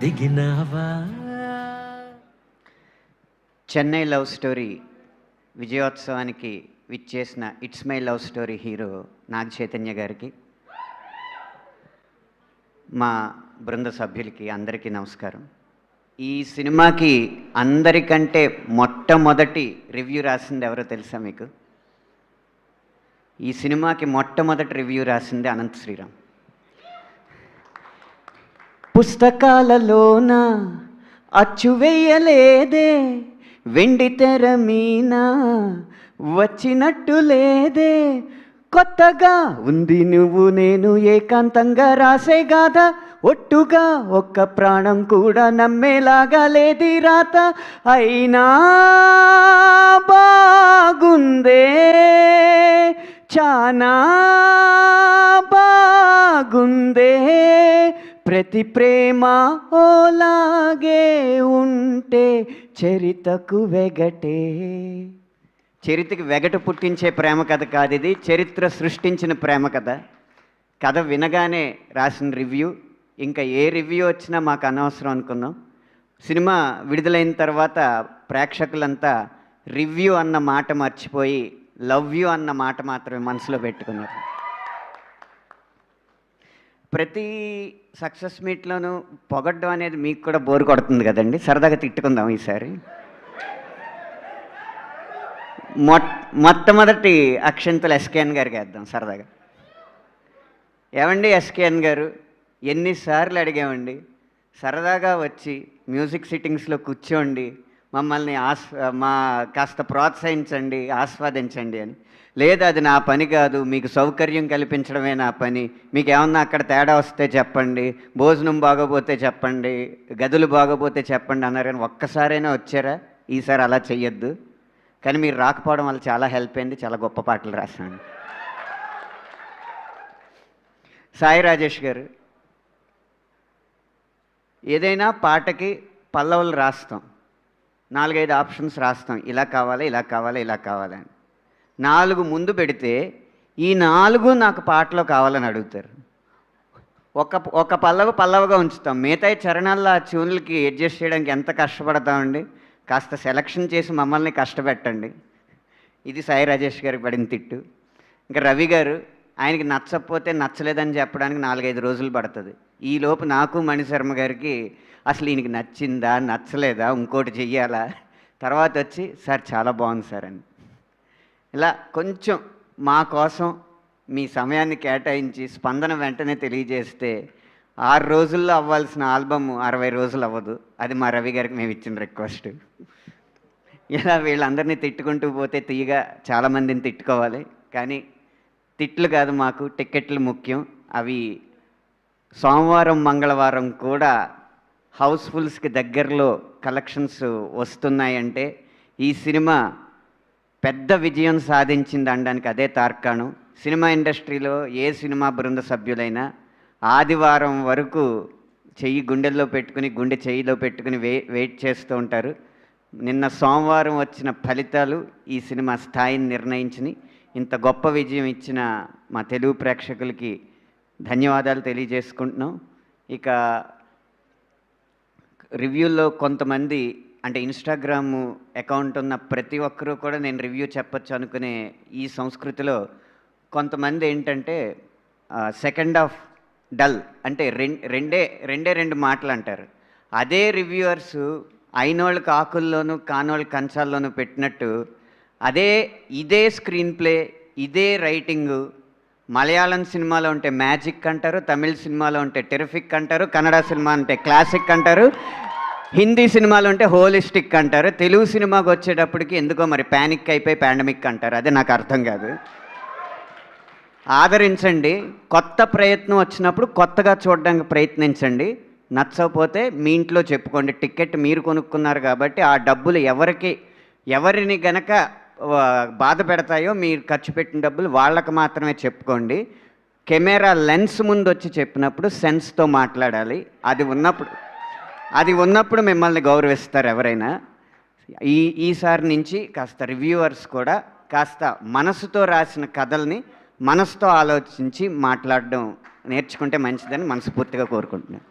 దిగినావా. Chennai love story విజయోత్సవానికి విచ్చేసిన it's my love story hero Naga Chaitanya గారికి, మా బృంద సభ్యులకి అందరికీ నమస్కారం. ఈ సినిమాకి అందరికంటే మొట్టమొదటి రివ్యూ రాసింది ఎవరో తెలుసా మీకు? ఈ సినిమాకి మొట్టమొదటి రివ్యూ రాసింది అనంత్ శ్రీరామ్. పుస్తకాలలోన అచ్చు వేయలేదే, వెండి తెర మీన వచ్చినట్టు లేదే, కొత్తగా ఉంది నువ్వు నేను ఏకాంతంగా రాసే గాథ, ఒట్టుగా ఒక్క ప్రాణం కూడా నమ్మేలాగా లేది రాత, అయినా బాగుందే చానా బాగుందే, ప్రతి ప్రేమ ఓలాగే ఉంటే చరితకు వెగటే. చరితకి వెగట పుట్టించే ప్రేమ కథ కాదు ఇది, చరిత్ర సృష్టించిన ప్రేమ కథ. కథ వినగానే రాసిన రివ్యూ, ఇంకా ఏ రివ్యూ వచ్చినా మాకు అనవసరం అనుకున్నాం. సినిమా విడుదలైన తర్వాత ప్రేక్షకులంతా రివ్యూ అన్న మాట మర్చిపోయి లవ్ యూ అన్న మాట మాత్రమే మనసులో పెట్టుకున్నారు. ప్రతి సక్సెస్ మీట్లోనూ పొగడ్డం అనేది మీకు కూడా బోరు కొడుతుంది కదండి, సరదాగా తిట్టుకుందాం ఈసారి. మొట్టమొదటి అక్షంతలు ఎస్కేఎన్ గారికి వేద్దాం సరదాగా. ఏమండి ఎస్కేఎన్ గారు, ఎన్నిసార్లు అడిగామండి సరదాగా వచ్చి మ్యూజిక్ సిట్టింగ్స్లో కూర్చోండి, మమ్మల్ని కాస్త ప్రోత్సహించండి, ఆస్వాదించండి అని. లేదు, అది నా పని కాదు, మీకు సౌకర్యం కల్పించడమే నా పని, మీకు ఏమన్నా అక్కడ తేడా వస్తే చెప్పండి, భోజనం బాగోపోతే చెప్పండి, గదులు బాగోపోతే చెప్పండి అన్నారు. కానీ ఒక్కసారైనా వచ్చారా? ఈసారి అలా చెయ్యొద్దు. కానీ మీరు రాకపోవడం వల్ల చాలా హెల్ప్ అయింది, చాలా గొప్ప పాటలు రాశాను. సాయి రాజేష్ గారు, ఏదైనా పాటకి పల్లవులు రాస్తాం, 4-5 ఆప్షన్స్ రాస్తాం, ఇలా కావాలి ఇలా కావాలి ఇలా కావాలని. 4 ముందు పెడితే ఈ 4 నాకు పాటలో కావాలని అడుగుతారు. ఒక పల్లవుగా ఉంచుతాం, మిగతా చరణాల్లో ఆ ట్యూన్లకి అడ్జస్ట్ చేయడానికి ఎంత కష్టపడతామండి. కాస్త సెలక్షన్ చేసి మమ్మల్ని కష్టపెట్టండి. ఇది సాయి రాజేష్ గారికి పడిన తిట్టు. ఇంకా రవి గారు, ఆయనకి నచ్చకపోతే నచ్చలేదని చెప్పడానికి 4-5 రోజులు పడుతుంది. ఈలోపు నాకు మణిశర్మ గారికి అసలు ఈయనకి నచ్చిందా నచ్చలేదా, ఇంకోటి చెయ్యాలా, తర్వాత వచ్చి సార్ చాలా బాగుంది సార్ అని. ఇలా కొంచెం మా కోసం మీ సమయాన్ని కేటాయించి స్పందన వెంటనే తెలియజేస్తే 6 రోజుల్లో అవ్వాల్సిన ఆల్బమ్ 60 రోజులు అవ్వదు. అది మా రవి గారికి మేము ఇచ్చిన రిక్వెస్ట్. ఇలా వీళ్ళందరినీ తిట్టుకుంటూ పోతే తీయగా చాలామందిని తిట్టుకోవాలి, కానీ తిట్లు కాదు, మాకు టికెట్లు ముఖ్యం. అవి సోమవారం మంగళవారం కూడా హౌస్ఫుల్స్కి దగ్గరలో కలెక్షన్స్ వస్తున్నాయంటే ఈ సినిమా పెద్ద విజయం సాధించింది అనడానికి అదే తార్కాణం. సినిమా ఇండస్ట్రీలో ఏ సినిమా బృంద సభ్యులైనా ఆదివారం వరకు చెయ్యి గుండెల్లో పెట్టుకుని గుండె చెయ్యిలో పెట్టుకుని వెయిట్ చేస్తూ ఉంటారు. నిన్న సోమవారం వచ్చిన ఫలితాలు ఈ సినిమా స్థాయిని నిర్ణయించినాయి. ఇంత గొప్ప విజయం ఇచ్చిన మా తెలుగు ప్రేక్షకులకి ధన్యవాదాలు తెలియజేసుకుంటున్నాం. ఇక రివ్యూల్లో కొంతమంది, అంటే ఇన్స్టాగ్రామ్ అకౌంట్ ఉన్న ప్రతి ఒక్కరూ కూడా నేను రివ్యూ చెప్పచ్చు అనుకునే ఈ సంస్కృతిలో కొంతమంది ఏంటంటే సెకండ్ హాఫ్ డల్ అంటే రెండే మాటలు అంటారు. అదే రివ్యూవర్స్ అయినోళ్ళకి ఆకుల్లోనూ కానోళ్ళకి కంచాల్లోనూ పెట్టినట్టు ఇదే స్క్రీన్ ప్లే, ఇదే రైటింగు మలయాళం సినిమాలో ఉంటే మ్యాజిక్ అంటారు, తమిళ సినిమాలో ఉంటే టెరిఫిక్ అంటారు, కన్నడ సినిమా అంటే క్లాసిక్ అంటారు, హిందీ సినిమాలో ఉంటే హోలిస్టిక్ అంటారు, తెలుగు సినిమాకి వచ్చేటప్పటికి ఎందుకో మరి ప్యానిక్ అయిపోయి పాండమిక్ అంటారు. అదే నాకు అర్థం కాదు. ఆదరించండి, కొత్త ప్రయత్నం వచ్చినప్పుడు కొత్తగా చూడడానికి ప్రయత్నించండి. నచ్చకపోతే మీ ఇంట్లో చెప్పుకోండి. టికెట్ మీరు కొనుక్కున్నారు కాబట్టి ఆ డబ్బులు ఎవరిని గనక బాధ పెడతాయో మీరు ఖర్చు పెట్టిన డబ్బులు వాళ్ళకి మాత్రమే చెప్పుకోండి. కెమెరా లెన్స్ ముందు వచ్చి చెప్పినప్పుడు సెన్స్తో మాట్లాడాలి. అది ఉన్నప్పుడు మిమ్మల్ని గౌరవిస్తారు ఎవరైనా. ఈసారి నుంచి కాస్త రివ్యూవర్స్ కూడా కాస్త మనసుతో రాసిన కథల్ని మనసుతో ఆలోచించి మాట్లాడడం నేర్చుకుంటే మంచిదని మనస్ఫూర్తిగా కోరుకుంటున్నాను.